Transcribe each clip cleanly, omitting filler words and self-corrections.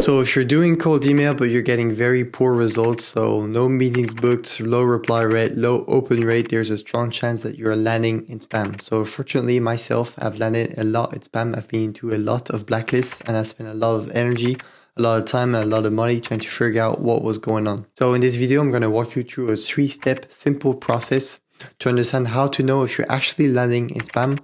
So if you're doing cold email, but you're getting very poor results, so no meetings booked, low reply rate, low open rate, there's a strong chance that you're landing in spam. So fortunately, myself, I've landed a lot in spam. I've been to a lot of blacklists and I spent a lot of energy, a lot of time, and a lot of money trying to figure out what was going on. So in this video, I'm going to walk you through a 3-step simple process to understand how to know if you're actually landing in spam,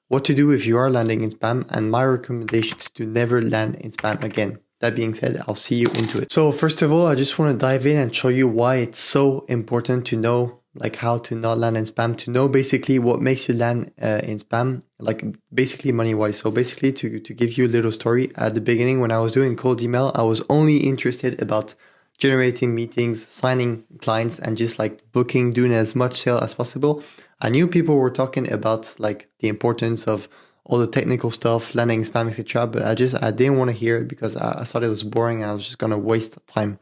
what to do if you are landing in spam, and my recommendations to never land in spam again. That being said, I'll see you into it. So first of all, I just want to dive in and show you why it's so important to know like how to not land in spam, to know basically what makes you land in spam, like basically money-wise. So basically to give you a little story, at the beginning when I was doing cold email, I was only interested about generating meetings, signing clients, and just like booking, doing as much sale as possible. I knew people were talking about like the importance of all the technical stuff, landing spam, etc. But I didn't want to hear it because I thought it was boring and I was just going to waste time.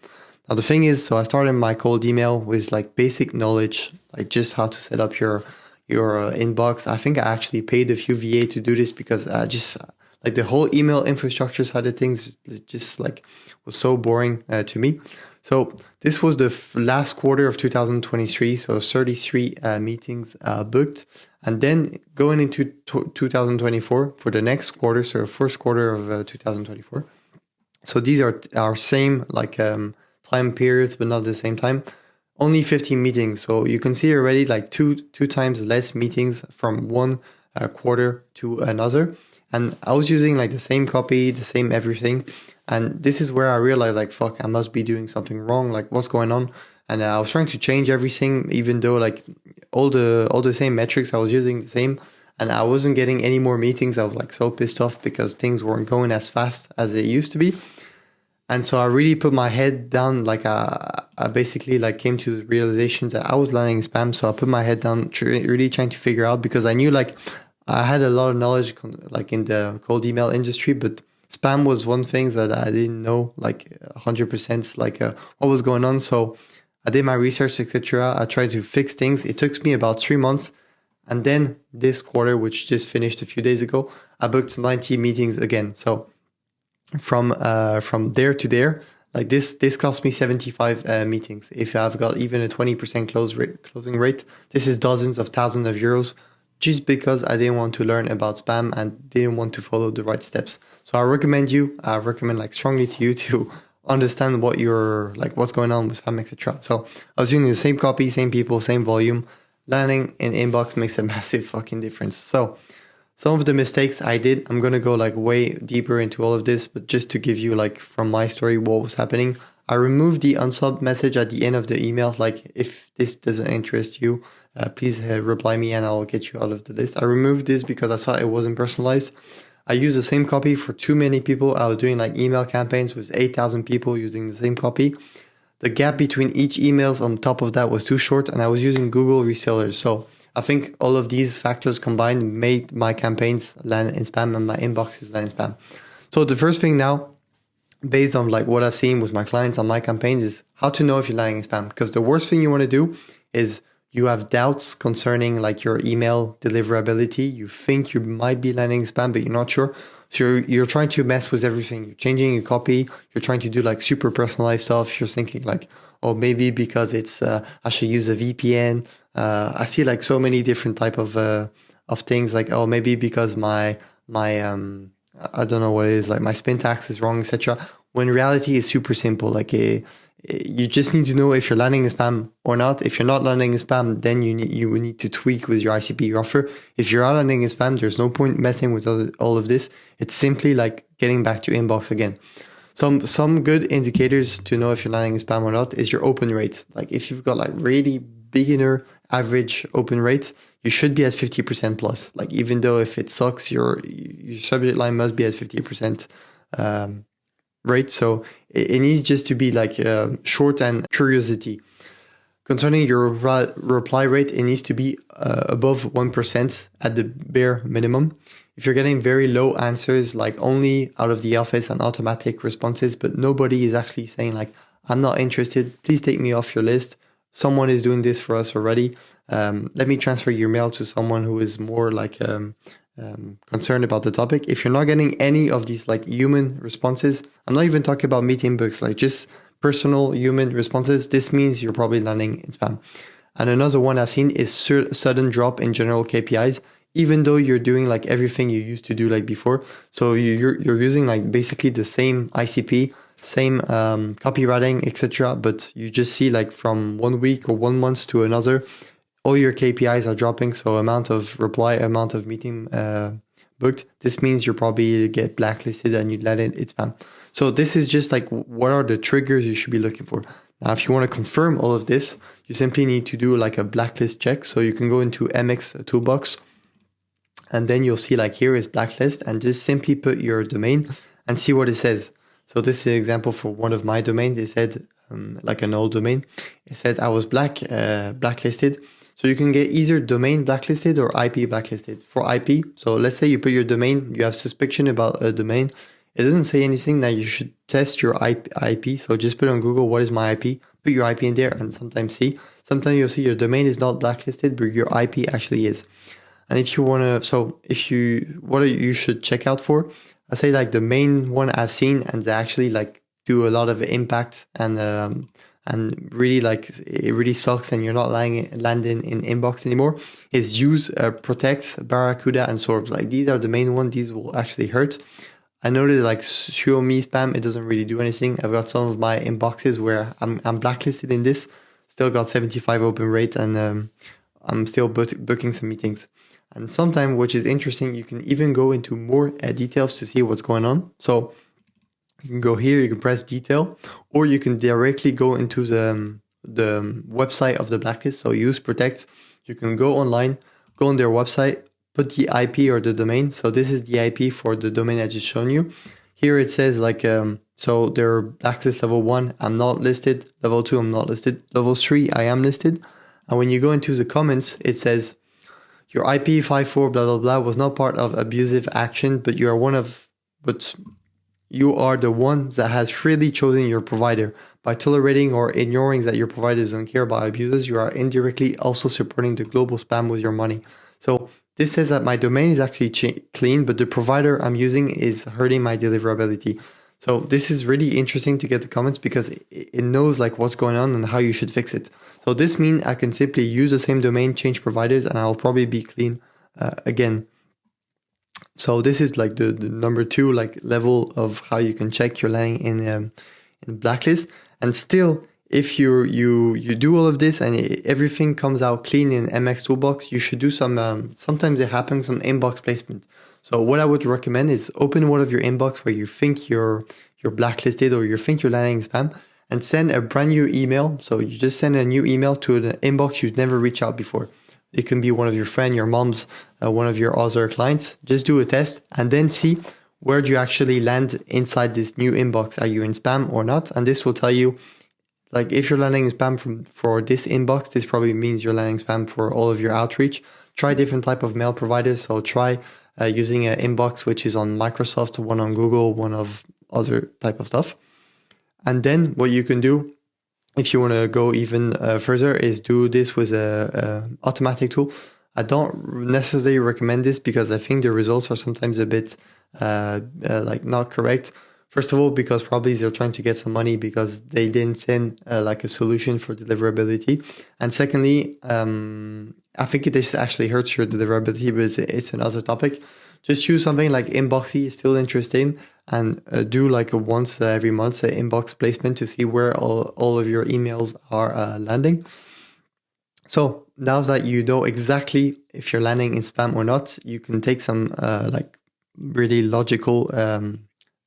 Now the thing is, so I started my cold email with like basic knowledge, like just how to set up your inbox. I think I actually paid a few VA to do this because I just like the whole email infrastructure side of things just like was so boring to me. So this was the last quarter of 2023, so 33 meetings booked. And then going into 2024 for the next quarter, so first quarter of 2024. So these are our same like time periods, but not the same time. Only 15 meetings. So you can see already like two times less meetings from one quarter to another. And I was using like the same copy, the same everything. And this is where I realized like, fuck, I must be doing something wrong. Like what's going on? And I was trying to change everything, even though like all the same metrics I was using the same, and I wasn't getting any more meetings. I was like so pissed off because things weren't going as fast as they used to be. And so I really put my head down. Like I basically like came to the realization that I was landing in spam. So I put my head down, really trying to figure out, because I knew like I had a lot of knowledge like in the cold email industry, but spam was one thing that I didn't know like 100% like what was going on. So I did my research, etc. I tried to fix things. It took me about 3 months. And then this quarter, which just finished a few days ago, I booked 90 meetings again. So from there to there, like this cost me 75 meetings. If I've got even a 20% closing rate, this is dozens of thousands of euros just because I didn't want to learn about spam and didn't want to follow the right steps. So I recommend like strongly to you to understand what you're like, what's going on with spam, etc. So I was using the same copy, same people, same volume. Landing in inbox makes a massive fucking difference. So some of the mistakes I did, I'm going to go like way deeper into all of this, but just to give you like from my story, what was happening. I removed the unsub message at the end of the email. Like if this doesn't interest you, please reply me and I'll get you out of the list. I removed this because I thought it wasn't personalized. I used the same copy for too many people. I was doing like email campaigns with 8,000 people using the same copy. The gap between each emails on top of that was too short, and I was using Google resellers. So I think all of these factors combined made my campaigns land in spam and my inboxes land in spam. So the first thing now, based on like what I've seen with my clients on my campaigns, is how to know if you're landing in spam. Because the worst thing you want to do is you have doubts concerning like your email deliverability. You think you might be landing in spam, but you're not sure. So you're trying to mess with everything. You're changing your copy. You're trying to do like super personalized stuff. You're thinking like, oh, maybe because it's I should use a VPN. I see like so many different type of things. Like, oh, maybe because my I don't know what it is, like my spin tax is wrong, etc. When reality is super simple. Like you just need to know if you're landing in spam or not. If you're not landing in spam, then you will need to tweak with your ICP offer. If you're not landing in spam, there's no point messing with all of this. It's simply like getting back to inbox again. Some good indicators to know if you're landing in spam or not is your open rate. Like if you've got like really beginner average open rate, you should be at 50% plus. Like even though if it sucks, your subject line must be at 50% rate. So it needs just to be like short and curiosity. Concerning your reply rate, it needs to be above 1% at the bare minimum. If you're getting very low answers, like only out of the office and automatic responses, but nobody is actually saying like, I'm not interested, please take me off your list. Someone is doing this for us already. Let me transfer your mail to someone who is more like concerned about the topic. If you're not getting any of these like human responses, I'm not even talking about meeting books, like just personal human responses, this means you're probably landing in spam. And another one I've seen is sudden drop in general KPIs, even though you're doing like everything you used to do like before. So you're using like basically the same ICP, same copywriting, etc. But you just see like from 1 week or 1 month to another, all your KPIs are dropping. So amount of reply, amount of meeting booked. This means you're probably get blacklisted and you let it spam. So this is just like what are the triggers you should be looking for. Now, if you want to confirm all of this, you simply need to do like a blacklist check. So you can go into MX Toolbox and then you'll see like here is blacklist and just simply put your domain and see what it says. So this is an example for one of my domains. They said like an old domain. It says I was blacklisted. So you can get either domain blacklisted or IP blacklisted. For IP, so let's say you put your domain, you have suspicion about a domain. It doesn't say anything that you should test your IP. So just put on Google, what is my IP? Put your IP in there and sometimes see. Sometimes you'll see your domain is not blacklisted, but your IP actually is. And if you want to, what you should check out for, I say like the main one I've seen and they actually like do a lot of impact and really like it really sucks and you're not landing in inbox anymore is use protects Barracuda and Sorbs. Like these are the main ones. These will actually hurt. I know that like show me spam, it doesn't really do anything. I've got some of my inboxes where I'm blacklisted in this, still got 75 open rate and I'm still booking some meetings. And sometimes, which is interesting, you can even go into more details to see what's going on. So you can go here, you can press detail, or you can directly go into the website of the blacklist. So use protect. You can go online, go on their website, put the IP or the domain. So this is the IP for the domain I just shown you. Here it says like, so their blacklist level 1, I'm not listed. Level 2, I'm not listed. Level 3, I am listed. And when you go into the comments, it says, your IP 54 blah blah blah was not part of abusive action, but you are the one that has freely chosen your provider. By tolerating or ignoring that your provider doesn't care about abusers, you are indirectly also supporting the global spam with your money. So this says that my domain is actually clean, but the provider I'm using is hurting my deliverability. So this is really interesting to get the comments because it knows like what's going on and how you should fix it. So this means I can simply use the same domain, change providers, and I'll probably be clean again. So this is like the number 2 like level of how you can check your landing in blacklist. And still, if you do all of this and everything comes out clean in MX Toolbox, you should do some, sometimes it happens, some inbox placement. So what I would recommend is open one of your inbox where you think you're blacklisted or you think you're landing spam and send a brand new email. So you just send a new email to the inbox you've never reached out before. It can be one of your friends, your mom's, one of your other clients. Just do a test and then see where do you actually land inside this new inbox. Are you in spam or not? And this will tell you, like if you're landing spam for this inbox, this probably means you're landing spam for all of your outreach. Try different type of mail providers. So try using an inbox which is on Microsoft, one on Google, one of other type of stuff. And then what you can do, if you want to go even further, is do this with a automatic tool. I don't necessarily recommend this because I think the results are sometimes a bit like not correct. First of all, because probably they're trying to get some money because they didn't send like a solution for deliverability. And secondly, I think this actually hurts your deliverability, but it's another topic. Just use something like Inboxy, still interesting, and do like a once every month inbox placement to see where all of your emails are landing. So now that you know exactly if you're landing in spam or not, you can take some like really logical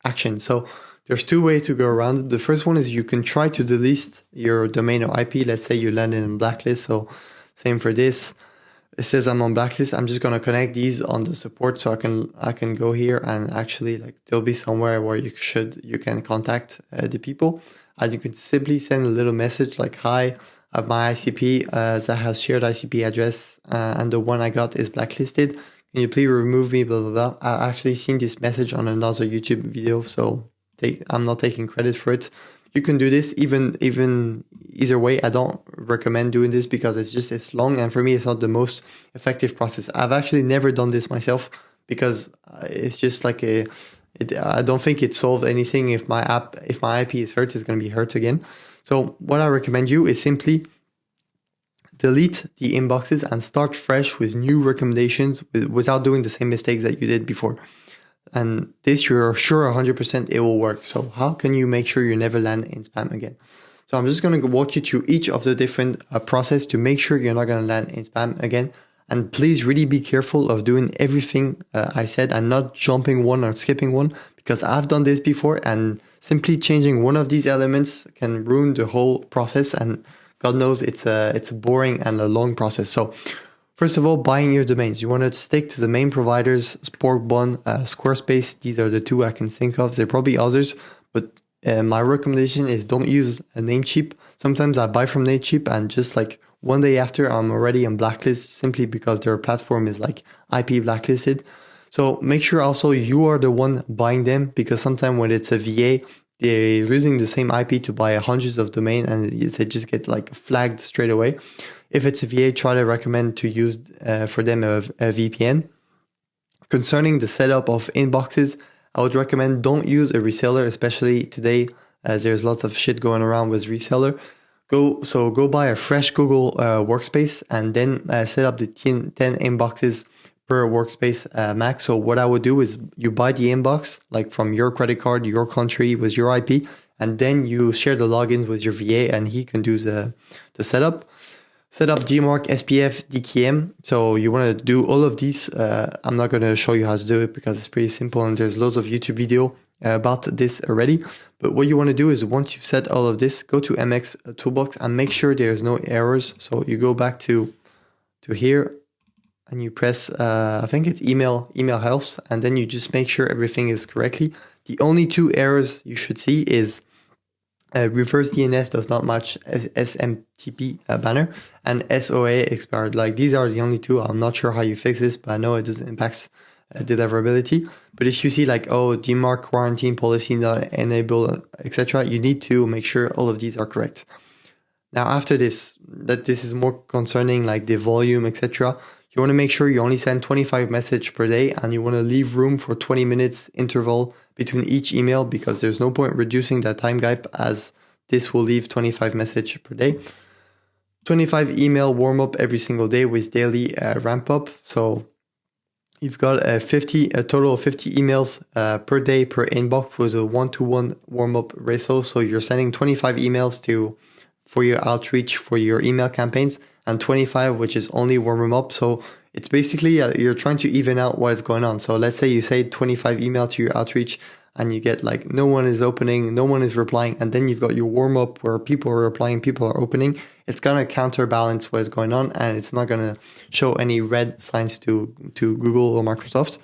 action. So there's 2 ways to go around it. The first one is you can try to delete your domain or IP. Let's say you landed in blacklist. So same for this. It says I'm on blacklist. I'm just gonna connect these on the support, so I can go here and actually like there'll be somewhere where you can contact the people, and you can simply send a little message like, "Hi, I have my ICP that has shared ICP address, and the one I got is blacklisted. Can you please remove me?" Blah blah blah. I actually seen this message on another YouTube video, so I'm not taking credit for it. You can do this even either way. I don't recommend doing this because it's long, and for me it's not the most effective process. I've actually never done this myself, because it's just like I don't think it solved anything. If my IP is hurt, it's going to be hurt again. So what I recommend you is simply delete the inboxes and start fresh with new recommendations without doing the same mistakes that you did before. And this, you're sure 100% it will work. So how can you make sure you never land in spam again? So I'm just going to walk you through each of the different process to make sure you're not going to land in spam again. And please really be careful of doing everything I said and not jumping one or skipping one, because I've done this before and simply changing one of these elements can ruin the whole process. And God knows it's a boring and a long process. So first of all, buying your domains. You want to stick to the main providers, Sporkbun, Squarespace. These are the two I can think of. There are probably others, but my recommendation is don't use a Namecheap. Sometimes I buy from Namecheap and just like one day after I'm already on blacklist simply because their platform is like IP blacklisted. So make sure also you are the one buying them, because sometimes when it's a VA, they're using the same IP to buy hundreds of domain and they just get like flagged straight away. If it's a VA, try to recommend to use for them a VPN. Concerning the setup of inboxes, I would recommend don't use a reseller, especially today, as there's lots of shit going around with reseller. Go buy a fresh Google workspace and then set up the 10 inboxes per workspace max. So what I would do is you buy the inbox like from your credit card, your country with your IP, and then you share the logins with your VA and he can do the setup. Set up DMARC, SPF, DKIM. So you want to do all of these. I'm not going to show you how to do it because it's pretty simple and there's loads of YouTube video about this already. But what you want to do is once you've set all of this, go to MX Toolbox and make sure there's no errors. So you go back to here and you press, I think it's email health, and then you just make sure everything is correctly. The only two errors you should see is reverse DNS does not match SMTP banner and SOA expired. Like these are the only two. I'm not sure how you fix this, but I know it doesn't impact deliverability. But if you see like, DMARC quarantine policy not enabled, etc., you need to make sure all of these are correct. Now after this, that this is more concerning like the volume, etc., you want to make sure you only send 25 messages per day and you want to leave room for 20 minutes interval between each email, because there's no point reducing that time gap as this will leave 25 messages per day. 25 email warm up every single day with daily ramp up. So you've got a total of 50 emails per day per inbox with a 1-to-1 warm up ratio. So you're sending 25 emails for your outreach, for your email campaigns, and 25, which is only warm up. So it's basically, you're trying to even out what is going on. So let's say you say 25 email to your outreach and you get like, no one is opening, no one is replying. And then you've got your warm up where people are replying, people are opening. It's going to counterbalance what is going on and it's not going to show any red signs to Google or Microsoft.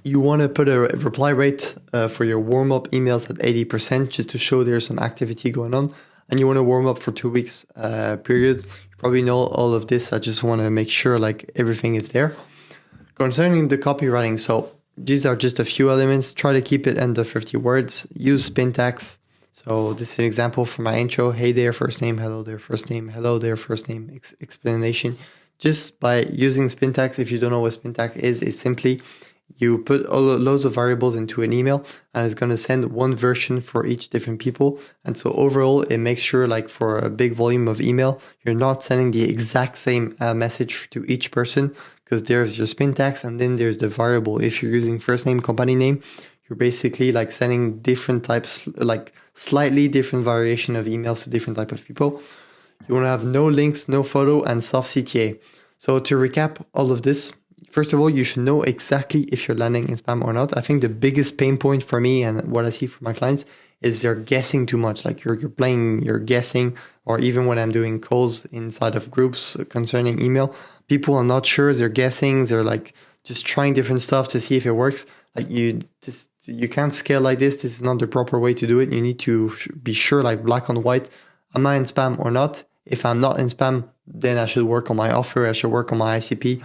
You want to put a reply rate for your warm up emails at 80% just to show there's some activity going on. And you want to warm up for 2 weeks period. You probably know all of this. I just want to make sure like everything is there. Concerning the copywriting, so these are just a few elements. Try to keep it under 50 words. Use spin tags. So this is an example for my intro. Hey there, first name. Hello there, first name. Hello there, first name. Explanation. Just by using spin tags, if you don't know what spin tag is, it's simply you put loads of variables into an email and it's going to send one version for each different people. And so overall, it makes sure like for a big volume of email, you're not sending the exact same message to each person, because there's your spin tags and then there's the variable. If you're using first name, company name, you're basically like sending different types, like slightly different variation of emails to different type of people. You want to have no links, no photo, and soft CTA. So to recap all of this, first of all, you should know exactly if you're landing in spam or not. I think the biggest pain point for me and what I see from my clients is they're guessing too much. Like you're guessing, or even when I'm doing calls inside of groups concerning email, people are not sure, they're guessing, they're like just trying different stuff to see if it works. Like you can't scale like this. This is not the proper way to do it. You need to be sure, like black on white, am I in spam or not? If I'm not in spam, then I should work on my offer, I should work on my ICP,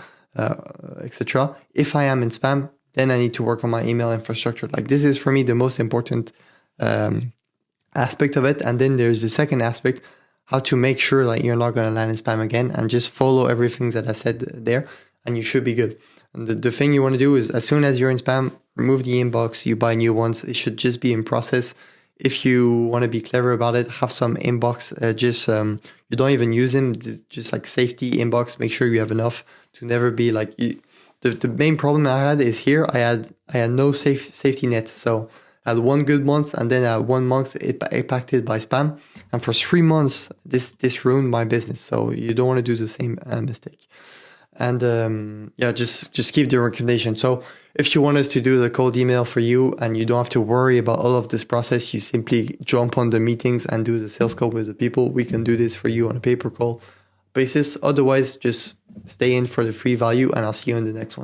etc. If I am in spam, then I need to work on my email infrastructure. Like this is for me the most important aspect of it. And then there's the second aspect, how to make sure like you're not going to land in spam again, and just follow everything that I said there and you should be good. And the thing you want to do is, as soon as you're in spam, remove the inbox, you buy new ones. It should just be in process. If you want to be clever about it, have some inbox, you don't even use them, just like safety inbox. Make sure you have enough to never be like, the main problem I had is here, I had no safety net. So I had one good month, and then 1 month impacted by spam. And for 3 months, this ruined my business. So you don't want to do the same mistake. And just keep the recommendation. So if you want us to do the cold email for you and you don't have to worry about all of this process, you simply jump on the meetings and do the sales call with the people. We can do this for you on a pay-per-call basis. Otherwise, just stay in for the free value, and I'll see you in the next one.